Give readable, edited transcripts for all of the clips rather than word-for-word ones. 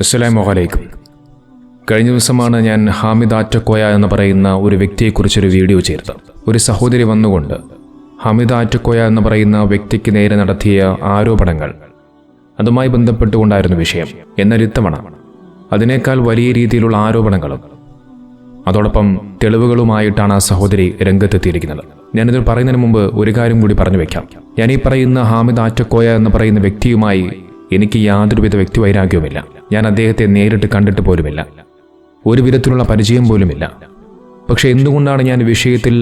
അസ്സലാമു അലൈക്കും. കഴിഞ്ഞ ദിവസമാണ് ഞാൻ ഹാമിദ് ആറ്റക്കോയ എന്ന് പറയുന്ന ഒരു വ്യക്തിയെക്കുറിച്ചൊരു വീഡിയോ ചെയ്തത്. ഒരു സഹോദരി വന്നുകൊണ്ട് ഹാമിദ് ആറ്റക്കോയ എന്ന് പറയുന്ന വ്യക്തിക്ക് നേരെ നടത്തിയ ആരോപണങ്ങൾ, അതുമായി ബന്ധപ്പെട്ടുകൊണ്ടായിരുന്നു വിഷയം. എന്നാൽ ഇത്തവണ അതിനേക്കാൾ വലിയ രീതിയിലുള്ള ആരോപണങ്ങളും അതോടൊപ്പം തെളിവുകളുമായിട്ടാണ് ആ സഹോദരി രംഗത്തെത്തിയിരിക്കുന്നത്. ഞാനിത് പറയുന്നതിന് മുമ്പ് ഒരു കാര്യം കൂടി പറഞ്ഞു വെക്കാം. ഞാൻ ഈ പറയുന്ന ഹാമിദ് ആറ്റക്കോയ എന്ന് പറയുന്ന വ്യക്തിയുമായി എനിക്ക് യാതൊരുവിധ വ്യക്തിവൈരാഗ്യവുമില്ല. ഞാൻ അദ്ദേഹത്തെ നേരിട്ട് കണ്ടിട്ട് പോലുമില്ല, ഒരു വിധത്തിലുള്ള പരിചയം പോലുമില്ല. പക്ഷെ എന്തുകൊണ്ടാണ് ഞാൻ വിഷയത്തിൽ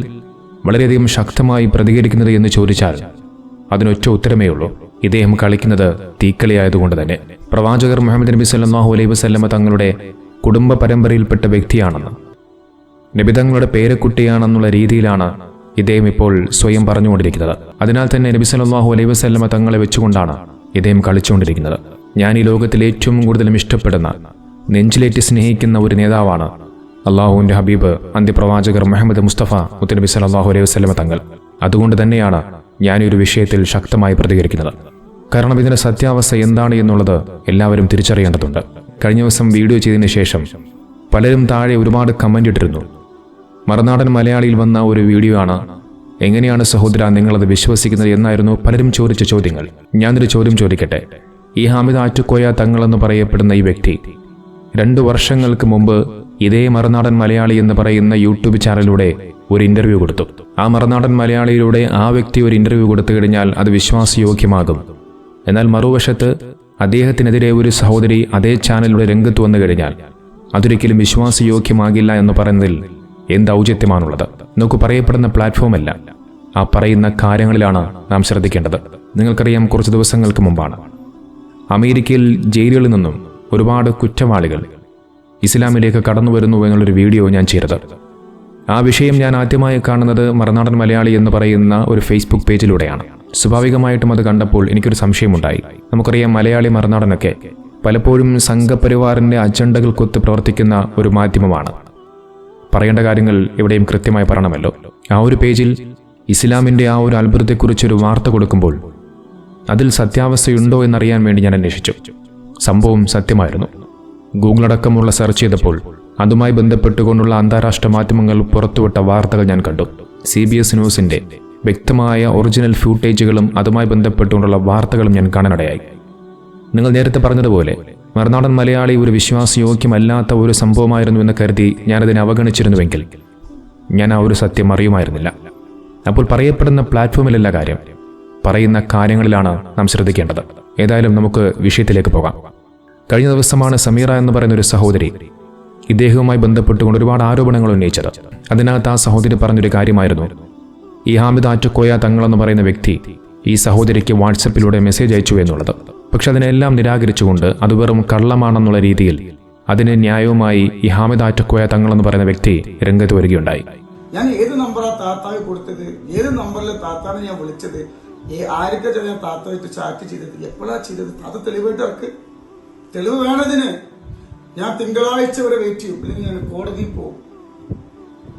വളരെയധികം ശക്തമായി പ്രതികരിക്കുന്നത് എന്ന് ചോദിച്ചാൽ അതിനൊറ്റ ഉത്തരമേ ഉള്ളൂ. ഇദ്ദേഹം കളിക്കുന്നത് തീക്കളിയായതുകൊണ്ട് തന്നെ. പ്രവാചകർ മുഹമ്മദ് നബി സല്ലല്ലാഹു അലൈഹി വസല്ലമ തങ്ങളുടെ കുടുംബ പരമ്പരയിൽപ്പെട്ട വ്യക്തിയാണെന്ന്, നബി തങ്ങളുടെ പേരക്കുട്ടിയാണെന്നുള്ള രീതിയിലാണ് ഇദ്ദേഹം ഇപ്പോൾ സ്വയം പറഞ്ഞുകൊണ്ടിരിക്കുന്നത്. അതിനാൽ തന്നെ നബി സല്ലല്ലാഹു അലൈഹി വസല്ലമ തങ്ങളെ വെച്ചുകൊണ്ടാണ് ഇദ്ദേഹം കളിച്ചുകൊണ്ടിരിക്കുന്നത്. ഞാൻ ഈ ലോകത്തിൽ ഏറ്റവും കൂടുതലും ഇഷ്ടപ്പെടുന്ന, നെഞ്ചിലേറ്റ് സ്നേഹിക്കുന്ന ഒരു നേതാവാണ് അള്ളാഹുവിൻ്റെ ഹബീബ് അന്ത്യപ്രവാചകർ മുഹമ്മദ് മുസ്തഫ മുത്തനബി സല്ലല്ലാഹു അലൈഹി വസല്ലമ തങ്ങൾ. അതുകൊണ്ട് തന്നെയാണ് ഞാൻ ഈ ഒരു വിഷയത്തിൽ ശക്തമായി പ്രതികരിക്കുന്നത്. കാരണം ഇതിൻ്റെ സത്യാവസ്ഥ എന്താണ് എന്നുള്ളത് എല്ലാവരും തിരിച്ചറിയേണ്ടതുണ്ട്. കഴിഞ്ഞ ദിവസം വീഡിയോ ചെയ്തതിന് ശേഷം പലരും താഴെ ഒരുപാട് കമൻ്റ് ഇട്ടിരുന്നു. മറുനാടൻ മലയാളിയിൽ വന്ന ഒരു വീഡിയോ ആണ്, എങ്ങനെയാണ് സഹോദര നിങ്ങളത് വിശ്വസിക്കുന്നത് എന്നായിരുന്നു പലരും ചോദിച്ച ചോദ്യങ്ങൾ. ഞാനൊരു ചോദ്യം ചോദിക്കട്ടെ. ഈ ഹാമിദ് ആറ്റക്കോയ തങ്ങളെന്ന് പറയപ്പെടുന്ന ഈ വ്യക്തി 2 വർഷങ്ങൾക്ക് മുമ്പ് ഇതേ മറുനാടൻ മലയാളി എന്ന് പറയുന്ന യൂട്യൂബ് ചാനലിലൂടെ ഒരു ഇൻ്റർവ്യൂ കൊടുത്തു. ആ മറുനാടൻ മലയാളിയിലൂടെ ആ വ്യക്തി ഒരു ഇൻ്റർവ്യൂ കൊടുത്തു കഴിഞ്ഞാൽ അത് വിശ്വാസയോഗ്യമാകും. എന്നാൽ മറുവശത്ത് അദ്ദേഹത്തിനെതിരെ ഒരു സഹോദരി അതേ ചാനലിലൂടെ രംഗത്ത് വന്നു കഴിഞ്ഞാൽ അതൊരിക്കലും വിശ്വാസയോഗ്യമാകില്ല എന്ന് പറയുന്നതിൽ എന്ത് ഔചിത്യമാണുള്ളത്? നമുക്ക് പറയപ്പെടുന്ന പ്ലാറ്റ്ഫോമല്ല, ആ പറയുന്ന കാര്യങ്ങളിലാണ് നാം ശ്രദ്ധിക്കേണ്ടത്. നിങ്ങൾക്കറിയാം, കുറച്ച് ദിവസങ്ങൾക്ക് മുമ്പാണ് അമേരിക്കയിൽ ജയിലുകളിൽ നിന്നും ഒരുപാട് കുറ്റവാളികൾ ഇസ്ലാമിലേക്ക് കടന്നു വരുന്നു എന്നുള്ളൊരു വീഡിയോ ഞാൻ ചെയ്തത്. ആ വിഷയം ഞാൻ ആദ്യമായി കാണുന്നത് മറുനാടൻ മലയാളി എന്ന് പറയുന്ന ഒരു ഫേസ്ബുക്ക് പേജിലൂടെയാണ്. സ്വാഭാവികമായിട്ടും അത് കണ്ടപ്പോൾ എനിക്കൊരു സംശയമുണ്ടായി. നമുക്കറിയാം, മലയാളി മറുനാടനൊക്കെ പലപ്പോഴും സംഘപരിവാറിൻ്റെ അജണ്ടകൾക്കൊത്ത് പ്രവർത്തിക്കുന്ന ഒരു മാധ്യമമാണ്. പറയേണ്ട കാര്യങ്ങൾ എവിടെയും കൃത്യമായി പറയണമല്ലോ. ആ ഒരു പേജിൽ ഇസ്ലാമിൻ്റെ ആ ഒരു അത്ഭുതത്തെക്കുറിച്ചൊരു വാർത്ത കൊടുക്കുമ്പോൾ അതിൽ സത്യാവസ്ഥയുണ്ടോ എന്നറിയാൻ വേണ്ടി ഞാൻ അന്വേഷിച്ചു. സംഭവം സത്യമായിരുന്നു. ഗൂഗിളടക്കമുള്ള സെർച്ച് ചെയ്തപ്പോൾ അതുമായി ബന്ധപ്പെട്ടുകൊണ്ടുള്ള അന്താരാഷ്ട്ര മാധ്യമങ്ങൾ പുറത്തുവിട്ട വാർത്തകൾ ഞാൻ കണ്ടു. CBS ന്യൂസിൻ്റെ വ്യക്തമായ ഒറിജിനൽ ഫൂട്ടേജുകളും അതുമായി ബന്ധപ്പെട്ടുകൊണ്ടുള്ള വാർത്തകളും ഞാൻ കാണാനിടയായി. നിങ്ങൾ നേരത്തെ പറഞ്ഞതുപോലെ മറുനാടൻ മലയാളി ഒരു വിശ്വാസയോഗ്യമല്ലാത്ത ഒരു സംഭവമായിരുന്നു എന്ന് കരുതി ഞാനതിനെ അവഗണിച്ചിരുന്നുവെങ്കിൽ ഞാൻ ആ ഒരു സത്യം അറിയുമായിരുന്നില്ല. അപ്പോൾ പറയപ്പെടുന്ന പ്ലാറ്റ്ഫോമിലല്ല കാര്യം, പറയുന്ന കാര്യങ്ങളിലാണ് നാം ശ്രദ്ധിക്കേണ്ടത്. ഏതായാലും നമുക്ക് വിഷയത്തിലേക്ക് പോകാം. കഴിഞ്ഞ ദിവസമാണ് സമീറ എന്ന് പറയുന്ന ഒരു സഹോദരി ഇദ്ദേഹവുമായി ബന്ധപ്പെട്ടുകൊണ്ട് ഒരുപാട് ആരോപണങ്ങൾ ഉന്നയിച്ചത്. അതിനകത്ത് ആ സഹോദരി പറഞ്ഞൊരു കാര്യമായിരുന്നു, ഈ ഹാമിദ് ആറ്റക്കോയ തങ്ങളെന്ന് പറയുന്ന വ്യക്തി ഈ സഹോദരിക്ക് വാട്സപ്പിലൂടെ മെസ്സേജ് അയച്ചു എന്നുള്ളത്. പക്ഷെ അതിനെല്ലാം നിരാകരിച്ചുകൊണ്ട് അത് വെറും കള്ളമാണെന്നുള്ള രീതിയിൽ അതിന് ന്യായവുമായി ഈ ഹാമിദ് ആറ്റക്കോയ തങ്ങളെന്ന് പറയുന്ന വ്യക്തി രംഗത്ത് വരികയുണ്ടായി. ഞാൻ ഏത് നമ്പറാണ് താത്താവ് കൊടുത്തത്, ഏത് നമ്പറിൽ താത്താണ് ഞാൻ വിളിച്ചത്, ആരൊക്കെ ഞാൻ താത്തായിട്ട് ചാറ്റ് ചെയ്തത്, എപ്പോഴാണ് ചെയ്തത്, അത് തെളിവായിട്ട് ഇറക്ക്. തെളിവ് വേണതിന്. ഞാൻ തിങ്കളാഴ്ച വരെ വെയിറ്റ് ചെയ്യും, ഇല്ലെങ്കിൽ ഞാൻ കോടതിയിൽ പോകും.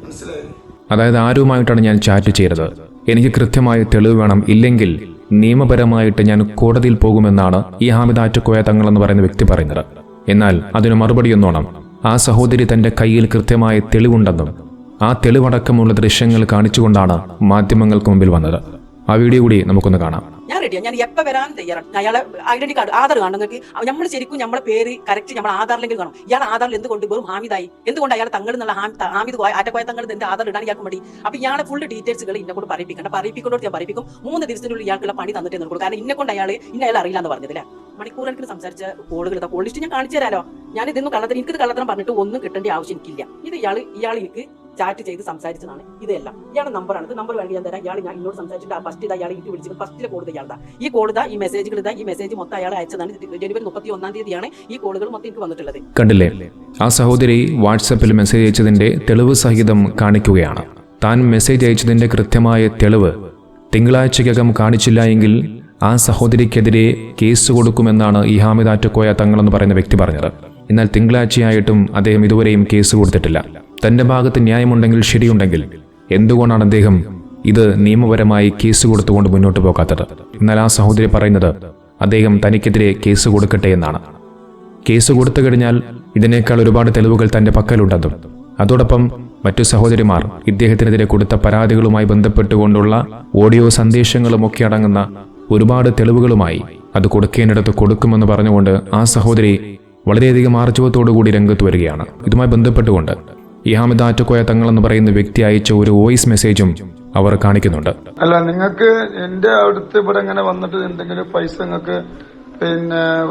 മനസ്സിലായില്ലേ? അതായത് ആരുമായിട്ടാണ് ഞാൻ ചാറ്റ് ചെയ്തത്, എനിക്ക് കൃത്യമായ തെളിവ് വേണം, ഇല്ലെങ്കിൽ നിയമപരമായിട്ട് ഞാൻ കോടതിയിൽ പോകുമെന്നാണ് ഈ ഹാമിദ് ആറ്റക്കോയ തങ്ങളെന്ന് പറയുന്ന വ്യക്തി പറയുന്നത്. എന്നാൽ അതിന് മറുപടി എന്നോണം ആ സഹോദരി തന്റെ കയ്യിൽ കൃത്യമായ തെളിവുണ്ടെന്നും ആ തെളിവടക്കമുള്ള ദൃശ്യങ്ങൾ കാണിച്ചുകൊണ്ടാണ് മാധ്യമങ്ങൾക്ക് മുമ്പിൽ വന്നത്. ആ വീഡിയോ കൂടി നമുക്കൊന്ന് കാണാം. ഞാൻ റെഡിയാണ്, ഞാൻ എപ്പോൾ വരാൻ തയ്യാറാണ്. അയാളെ ഐഡന്റി കാർഡ്, ആധാർ കാണുന്നെങ്കിൽ നമ്മൾ ശരിക്കും നമ്മളെ പേര് കറക്റ്റ് നമ്മൾ ആധാറിലെങ്കിൽ കാണും. ഇയാൾ ആധാറിൽ എന്തുകൊണ്ട് വെറും ഹാമിദായി, എന്തുകൊണ്ട് അയാൾ തങ്ങൾ എന്നുള്ള ഹാമിദ് ആറ്റക്കോയ തങ്ങൾ എന്റെ ആധാർ ഇടാൻ ഇയാൾക്ക് മതി. അപ്പൊ ഇയാളെ ഫുൾ ഡീറ്റെയിൽസുകൾ ഇന്നെ കൊണ്ട് പറയിപ്പിക്കൊണ്ടോ ഞാൻ പറയിപ്പിക്കും. 3 ദിവസത്തിനുള്ളിൽ ഇയാൾക്കുള്ള പണി തന്നിട്ട് നിർക്കും. കാരണം ഇന്നെ കൊണ്ട് അയാൾ അറിയില്ല എന്ന് പറഞ്ഞതില്ല. മണിക്കൂറുകൾക്ക് സംസാരിച്ച കോളുകൾ പോളിസ്റ്റ് ഞാൻ കാണിച്ചു തരാലോ. ഞാൻ ഇതൊന്നും കള്ളത്തരം, എനിക്കിത് കള്ളത്തരം പറഞ്ഞിട്ട് ഒന്നും കിട്ടേണ്ട ആവശ്യം എനിക്കില്ല. ഇത് ഇയാൾ എനിക്ക് ചാറ്റ് ചെയ്ത് സംസാരിച്ചതാണ്. ഇതെല്ലാം ഇയാളുടെ നമ്പറാണ്. ഇത് നമ്പർ വേണ്ടി ഞാൻ തരാം. ഇയാൾ ഞാൻ ഇന്നോട് സംസാരിച്ചിട്ട് ഫസ്റ്റ് ഇയാൾ എനിക്ക് വിളിച്ചത്, ഫസ്റ്റിലെ കോൾ ഇയാളുടെ ഈ കോളുതാ, ഈ മെസ്സേജുകൾ ഇതാ, ഈ മെസ്സേജ് മൊത്തം അയാൾ അയച്ചതാണ്. ജനുവരി 31-ാം തീയതിയാണ് ഈ കോളുകൾ മൊത്തം എനിക്ക് വന്നിട്ടുള്ളത്. കണ്ടില്ലേ, ആ സഹോദരി വാട്സപ്പിൽ മെസ്സേജ് അയച്ചതിന്റെ തെളിവ് സഹിതം കാണിക്കുകയാണ്. താൻ മെസ്സേജ് അയച്ചതിന്റെ കൃത്യമായ തെളിവ് തിങ്കളാഴ്ചയ്ക്കകം കാണിച്ചില്ല എങ്കിൽ ആ സഹോദരിക്കെതിരെ കേസ് കൊടുക്കുമെന്നാണ് ഈ ഹാമിദ് ആറ്റക്കോയ തങ്ങളെന്ന് പറയുന്ന വ്യക്തി പറഞ്ഞത്. എന്നാൽ തിങ്കളാഴ്ചയായിട്ടും അദ്ദേഹം ഇതുവരെയും കേസ് കൊടുത്തിട്ടില്ല. തന്റെ ഭാഗത്ത് ന്യായമുണ്ടെങ്കിൽ, ശരിയുണ്ടെങ്കിൽ എന്തുകൊണ്ടാണ് അദ്ദേഹം ഇത് നിയമപരമായി കേസ് കൊടുത്തുകൊണ്ട് മുന്നോട്ട് പോകാത്തത്? എന്നാൽ ആ സഹോദരി പറയുന്നത് അദ്ദേഹം തനിക്കെതിരെ കേസ് കൊടുക്കട്ടെ എന്നാണ്. കേസ് കൊടുത്തു കഴിഞ്ഞാൽ ഇതിനേക്കാൾ ഒരുപാട് തെളിവുകൾ തന്റെ പക്കലുണ്ടെന്നും അതോടൊപ്പം മറ്റു സഹോദരിമാർ ഇദ്ദേഹത്തിനെതിരെ കൊടുത്ത പരാതികളുമായി ബന്ധപ്പെട്ടുകൊണ്ടുള്ള ഓഡിയോ സന്ദേശങ്ങളുമൊക്കെ അടങ്ങുന്ന ഒരുപാട് തെളിവുകളുമായി അത് കൊടുക്കേണ്ടിടത്ത് കൊടുക്കുമെന്ന് പറഞ്ഞുകൊണ്ട് ആ സഹോദരി വളരെയധികം ആർജവത്തോടുകൂടി രംഗത്ത് വരികയാണ്. ഇതുമായി ബന്ധപ്പെട്ടുകൊണ്ട് ഈ ഹാമിദ് ആറ്റക്കോയ തങ്ങളെന്ന് പറയുന്ന വ്യക്തി അയച്ച ഒരു വോയിസ് മെസ്സേജും അവർ കാണിക്കുന്നുണ്ട്. അല്ല, നിങ്ങൾക്ക് എന്റെ അടുത്ത് ഇവിടെ ഇങ്ങനെ വന്നിട്ട് എന്തെങ്കിലും പൈസ നിങ്ങൾക്ക്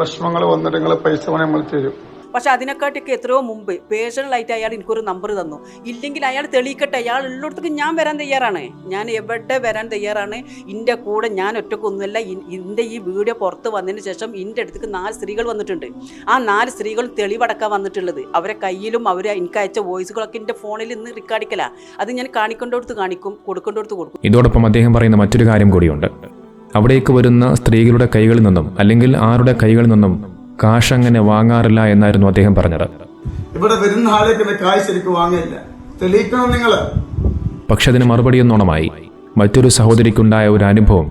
വിഷമങ്ങൾ വന്നിട്ട് നിങ്ങൾ പൈസ നമ്മൾ തരും. പക്ഷെ അതിനെക്കാട്ടിയൊക്കെ എത്രയോ മുമ്പ് പേഴ്സണലായിട്ട് അയാൾ എനിക്കൊരു നമ്പർ തന്നു. ഇല്ലെങ്കിൽ അയാൾ തെളിയിക്കട്ടെ, അയാൾ ഉള്ളിടത്തേക്ക് ഞാൻ വരാൻ തയ്യാറാണ്. ഞാൻ എവിടെ വരാൻ തയ്യാറാണ്. എൻ്റെ കൂടെ ഞാൻ ഒറ്റക്കൊന്നുമല്ല. എൻ്റെ ഈ വീഡിയോ പുറത്ത് വന്നതിന് ശേഷം എൻ്റെ അടുത്തേക്ക് 4 സ്ത്രീകൾ വന്നിട്ടുണ്ട്. ആ 4 സ്ത്രീകളും തെളിവടക്കാൻ വന്നിട്ടുള്ളത്. അവരെ കയ്യിലും അവർ എനിക്ക് അയച്ച വോയിസുകളൊക്കെ എൻ്റെ ഫോണിൽ ഇന്ന് റെക്കോർഡിക്കല. അത് ഞാൻ കാണിക്കൊണ്ടടുത്ത് കാണിക്കും, കൊടുക്കൊണ്ടടുത്ത് കൊടുക്കും. ഇതോടൊപ്പം അദ്ദേഹം പറയുന്ന മറ്റൊരു കാര്യം കൂടിയുണ്ട്. അവിടേക്ക് വരുന്ന സ്ത്രീകളുടെ കൈകളിൽ നിന്നും അല്ലെങ്കിൽ ആരുടെ കൈകളിൽ നിന്നും കാശ് അങ്ങനെ വാങ്ങാറില്ല എന്നായിരുന്നു അദ്ദേഹം പറഞ്ഞത്. ഇവിടെ വരുന്ന ആളേക്ക് കാശ് ശരിക്കും വാങ്ങില്ല, തെളിയിക്കണം നിങ്ങള്. പക്ഷെ അതിന് മറുപടി എന്നോണമായി മറ്റൊരു സഹോദരിക്കുണ്ടായ ഒരു അനുഭവം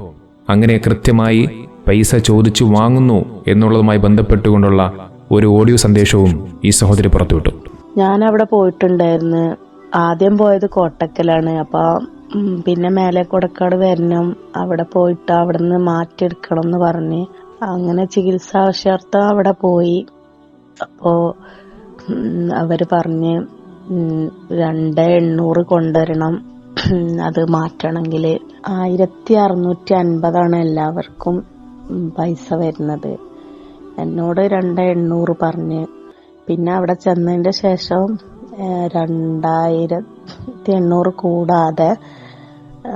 അങ്ങനെ കൃത്യമായി പൈസ ചോദിച്ചു വാങ്ങുന്നു എന്നുള്ളതുമായി ബന്ധപ്പെട്ടുകൊണ്ടുള്ള ഒരു ഓഡിയോ സന്ദേശവും ഈ സഹോദരി പുറത്തുവിട്ടു. ഞാൻ അവിടെ പോയിട്ടുണ്ടായിരുന്നു. ആദ്യം പോയത് കോട്ടക്കലാണ്. അപ്പൊ പിന്നെ മേലെ കൊടക്കാട് വരണം, അവിടെ പോയിട്ട് അവിടെ നിന്ന് മാറ്റിയെടുക്കണം എന്ന് പറഞ്ഞ് അങ്ങനെ ചികിത്സാ ആവശ്യാർത്ഥം അവിടെ പോയി. അപ്പോ അവര് പറഞ്ഞ് 2,800 കൊണ്ടുവരണം, അത് മാറ്റണമെങ്കിൽ 1,650 എല്ലാവർക്കും പൈസ വരുന്നത്. എന്നോട് 2,800 പറഞ്ഞ്. പിന്നെ അവിടെ ചെന്നതിന്റെ ശേഷം 2,800 കൂടാതെ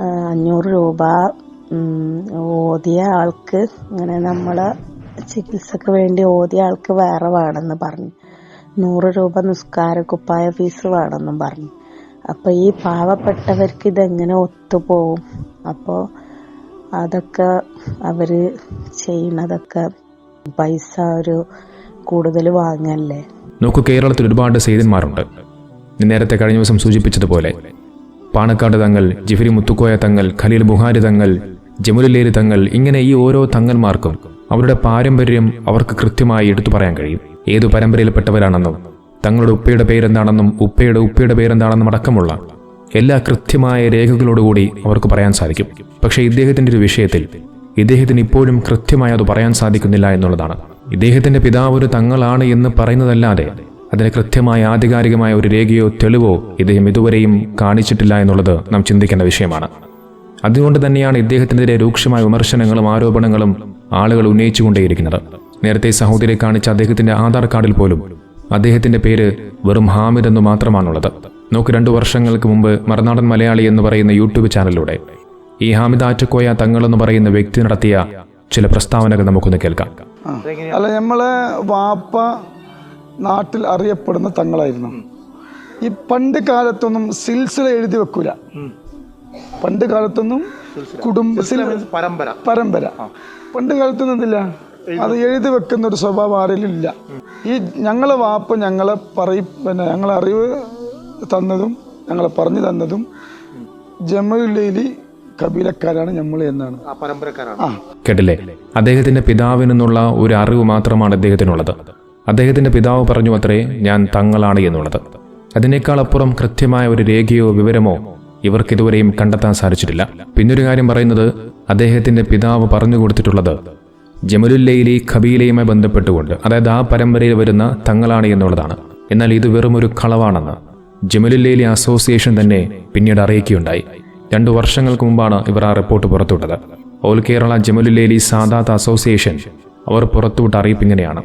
500 രൂപ ഓതിയ ആൾക്ക്, അങ്ങനെ നമ്മളെ ചികിത്സക്ക് വേണ്ടി ഓതിയ ആൾക്ക് വേറെ വേണമെന്ന് പറഞ്ഞു. 100 രൂപ നിസ്കാര കുപ്പായ ഫീസ് വേണമെന്നും പറഞ്ഞു. അപ്പൊ ഈ പാവപ്പെട്ടവർക്ക് ഇതെങ്ങനെ ഒത്തുപോകും? അപ്പോ അതൊക്കെ അവര് ചെയ്യണതൊക്കെ പൈസ ഒരു കൂടുതൽ വാങ്ങല്ലേ. നോക്കൂ, കേരളത്തിൽ ഒരുപാട് സെയ്തന്മാരുണ്ട്. നേരത്തെ കഴിഞ്ഞ ദിവസം സൂചിപ്പിച്ചതുപോലെ പാണക്കാട് തങ്ങൾ, ജിഫരി മുത്തുക്കോയ തങ്ങൾ, ഖലീൽ ബുഹാരി തങ്ങൾ, ജമുലുല്ലേരി തങ്ങൾ, ഇങ്ങനെ ഈ ഓരോ തങ്ങന്മാർക്കും അവരുടെ പാരമ്പര്യം അവർക്ക് കൃത്യമായി എടുത്തു പറയാൻ കഴിയും. ഏതു പരമ്പരയിൽപ്പെട്ടവരാണെന്നും തങ്ങളുടെ ഉപ്പയുടെ പേരെന്താണെന്നും ഉപ്പയുടെ പേരെന്താണെന്നും അടക്കമുള്ള എല്ലാ കൃത്യമായ രേഖകളോടുകൂടി അവർക്ക് പറയാൻ സാധിക്കും. പക്ഷേ ഇദ്ദേഹത്തിന്റെ ഒരു വിഷയത്തിൽ ഇദ്ദേഹത്തിന് ഇപ്പോഴും കൃത്യമായി അത് പറയാൻ സാധിക്കുന്നില്ല എന്നുള്ളതാണ്. ഇദ്ദേഹത്തിന്റെ പിതാവ് ഒരു തങ്ങളാണ് എന്ന് പറയുന്നതല്ലാതെ അതിന് കൃത്യമായ ആധികാരികമായ ഒരു രേഖയോ തെളിവോ ഇദ്ദേഹം ഇതുവരെയും കാണിച്ചിട്ടില്ല എന്നുള്ളത് നാം ചിന്തിക്കേണ്ട വിഷയമാണ്. അതുകൊണ്ട് തന്നെയാണ് ഇദ്ദേഹത്തിനെതിരെ രൂക്ഷമായ വിമർശനങ്ങളും ആരോപണങ്ങളും ആളുകൾ ഉന്നയിച്ചുകൊണ്ടേയിരിക്കുന്നത്. നേരത്തെ സഹോദരിയെ കാണിച്ച അദ്ദേഹത്തിന്റെ ആധാർ കാർഡിൽ പോലും അദ്ദേഹത്തിന്റെ പേര് വെറും ഹാമിദ് എന്ന് മാത്രമാണുള്ളത്. നോക്ക്, 2 വർഷങ്ങൾക്ക് മുമ്പ് മറുനാടൻ മലയാളി എന്ന് പറയുന്ന യൂട്യൂബ് ചാനലിലൂടെ ഈ ഹാമിദ് ആറ്റക്കോയ തങ്ങൾ എന്ന് പറയുന്ന വ്യക്തി നടത്തിയ ചില പ്രസ്താവനകൾ നമുക്കൊന്ന് കേൾക്കാം. അല്ല, നമ്മളെ വാപ്പ നാട്ടിൽ അറിയപ്പെടുന്ന തങ്ങളായിരുന്നു. ഈ പണ്ട് കാലത്തൊന്നും സിൽസില എഴുതി വെക്കൂല. പണ്ട് കാലത്തൊന്നും പരമ്പര പണ്ട് കാലത്തൊന്നും എന്തില്ല, അത് എഴുതി വെക്കുന്ന ഒരു സ്വഭാവം ആരിലില്ല. ഈ ഞങ്ങളെ വാപ്പ ഞങ്ങളെ ഞങ്ങളെ അറിവ് തന്നതും ഞങ്ങളെ പറഞ്ഞു തന്നതും ജമലുല്ലൈലി കബീലക്കാരാണ് നമ്മൾ എന്നാണ്. കേട്ടില്ലേ? അദ്ദേഹത്തിന്റെ പിതാവിൽ നിന്നുള്ള ഒരു അറിവ് മാത്രമാണ് അദ്ദേഹത്തിനുള്ളത്. അദ്ദേഹത്തിന്റെ പിതാവ് പറഞ്ഞു അത്രേ ഞാൻ തങ്ങളാണ് എന്നുള്ളത്. അതിനേക്കാൾ അപ്പുറം കൃത്യമായ ഒരു രേഖയോ വിവരമോ ഇവർക്കിതുവരെയും കണ്ടെത്താൻ സാധിച്ചിട്ടില്ല. പിന്നൊരു കാര്യം പറയുന്നത്, അദ്ദേഹത്തിന്റെ പിതാവ് പറഞ്ഞു കൊടുത്തിട്ടുള്ളത് ജമലുല്ലൈലി ഖബീലയുമായി ബന്ധപ്പെട്ടുകൊണ്ട്, അതായത് ആ പരമ്പരയിൽ വരുന്ന തങ്ങളാണ് എന്നുള്ളതാണ്. എന്നാൽ ഇത് വെറും ഒരു കളവാണെന്ന് ജമലുല്ലൈലി അസോസിയേഷൻ തന്നെ പിന്നീട് അറിയിക്കുകയുണ്ടായി. 2 വർഷങ്ങൾക്ക് മുമ്പാണ് ഇവർ ആ റിപ്പോർട്ട് പുറത്തുവിട്ടത്. ഓൾ കേരള ജമലുല്ലൈലി സാദാത്ത് അസോസിയേഷൻ അവർ പുറത്തുവിട്ട അറിയിപ്പിങ്ങനെയാണ്: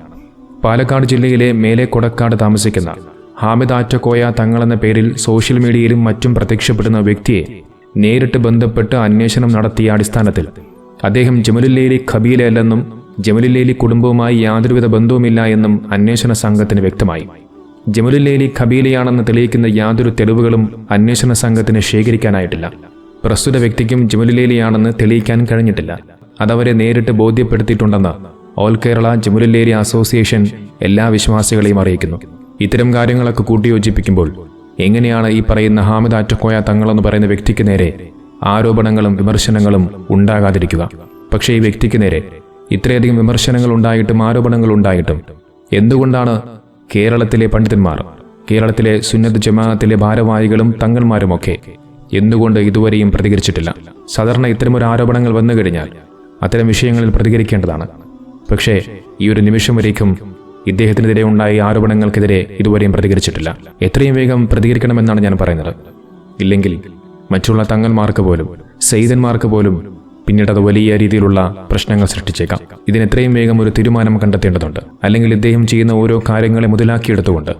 പാലക്കാട് ജില്ലയിലെ മേലെ കൊടക്കാട് താമസിക്കുന്ന ഹാമിദ് ആറ്റക്കോയ തങ്ങളെന്ന പേരിൽ സോഷ്യൽ മീഡിയയിലും മറ്റും പ്രത്യക്ഷപ്പെടുന്ന വ്യക്തിയെ നേരിട്ട് ബന്ധപ്പെട്ട് അന്വേഷണം നടത്തിയ അടിസ്ഥാനത്തിൽ അദ്ദേഹം ജമലുല്ലൈലി ഖബീലയല്ലെന്നും ജമലുല്ലൈലി കുടുംബവുമായി യാതൊരുവിധ ബന്ധവുമില്ല എന്നും അന്വേഷണ സംഘത്തിന് വ്യക്തമായി. ജമലുല്ലൈലി ഖബീലയാണെന്ന് തെളിയിക്കുന്ന യാതൊരു തെളിവുകളും അന്വേഷണ സംഘത്തിന് ശേഖരിക്കാനായിട്ടില്ല. പ്രസ്തുത വ്യക്തിക്കും ജമലുല്ലൈലിയാണെന്ന് തെളിയിക്കാൻ കഴിഞ്ഞിട്ടില്ല. അതവരെ നേരിട്ട് ബോധ്യപ്പെടുത്തിയിട്ടുണ്ടെന്ന് ഓൾ കേരള ജമലുല്ലൈലി അസോസിയേഷൻ എല്ലാ വിശ്വാസികളെയും അറിയിക്കുന്നു. ഇത്തരം കാര്യങ്ങളൊക്കെ കൂട്ടിയോജിപ്പിക്കുമ്പോൾ എങ്ങനെയാണ് ഈ പറയുന്ന ഹാമിദ് ആറ്റക്കോയ തങ്ങളെന്ന് പറയുന്ന വ്യക്തിക്ക് നേരെ ആരോപണങ്ങളും വിമർശനങ്ങളും ഉണ്ടാകാതിരിക്കുക? പക്ഷേ ഈ വ്യക്തിക്ക് നേരെ ഇത്രയധികം വിമർശനങ്ങൾ ഉണ്ടായിട്ടും ആരോപണങ്ങൾ ഉണ്ടായിട്ടും എന്തുകൊണ്ടാണ് കേരളത്തിലെ പണ്ഡിതന്മാർ, കേരളത്തിലെ സുന്നത്ത് ജമാഅത്തിലെ ഭാരവാഹികളും തങ്ങന്മാരുമൊക്കെ എന്തുകൊണ്ട് ഇതുവരെയും പ്രതികരിച്ചിട്ടില്ല? സാധാരണ ഇത്തരമൊരു ആരോപണങ്ങൾ വന്നു കഴിഞ്ഞാൽ അത്തരം വിഷയങ്ങളിൽ പ്രതികരിക്കേണ്ടതാണ്. പക്ഷേ ഈ ഒരു നിമിഷം വരേക്കും ഇദ്ദേഹത്തിനെതിരെ ഉണ്ടായ ആരോപണങ്ങൾക്കെതിരെ ഇതുവരെയും പ്രതികരിച്ചിട്ടില്ല. എത്രയും വേഗം പ്രതികരിക്കണമെന്നാണ് ഞാൻ പറയുന്നത്. ഇല്ലെങ്കിൽ മറ്റുള്ള തങ്ങന്മാർക്ക് പോലും സെയ്തന്മാർക്ക് പോലും പിന്നീട് അത് വലിയ രീതിയിലുള്ള പ്രശ്നങ്ങൾ സൃഷ്ടിച്ചേക്കാം. ഇതിനെത്രയും വേഗം ഒരു തീരുമാനം കണ്ടെത്തേണ്ടതുണ്ട്. അല്ലെങ്കിൽ ഇദ്ദേഹം ചെയ്യുന്ന ഓരോ കാര്യങ്ങളെ മുതലാക്കിയെടുത്തുകൊണ്ട്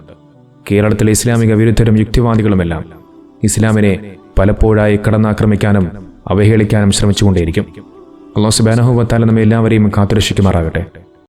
കേരളത്തിലെ ഇസ്ലാമിക വിരുദ്ധരും യുക്തിവാദികളുമെല്ലാം ഇസ്ലാമിനെ പലപ്പോഴായി കടന്നാക്രമിക്കാനും അവഹേളിക്കാനും ശ്രമിച്ചുകൊണ്ടേയിരിക്കും. അല്ലാഹു സുബ്ഹാനഹു വ തആല നമ്മെ എല്ലാവരെയും കാത്തുരക്ഷിക്കുമാറാകട്ടെ.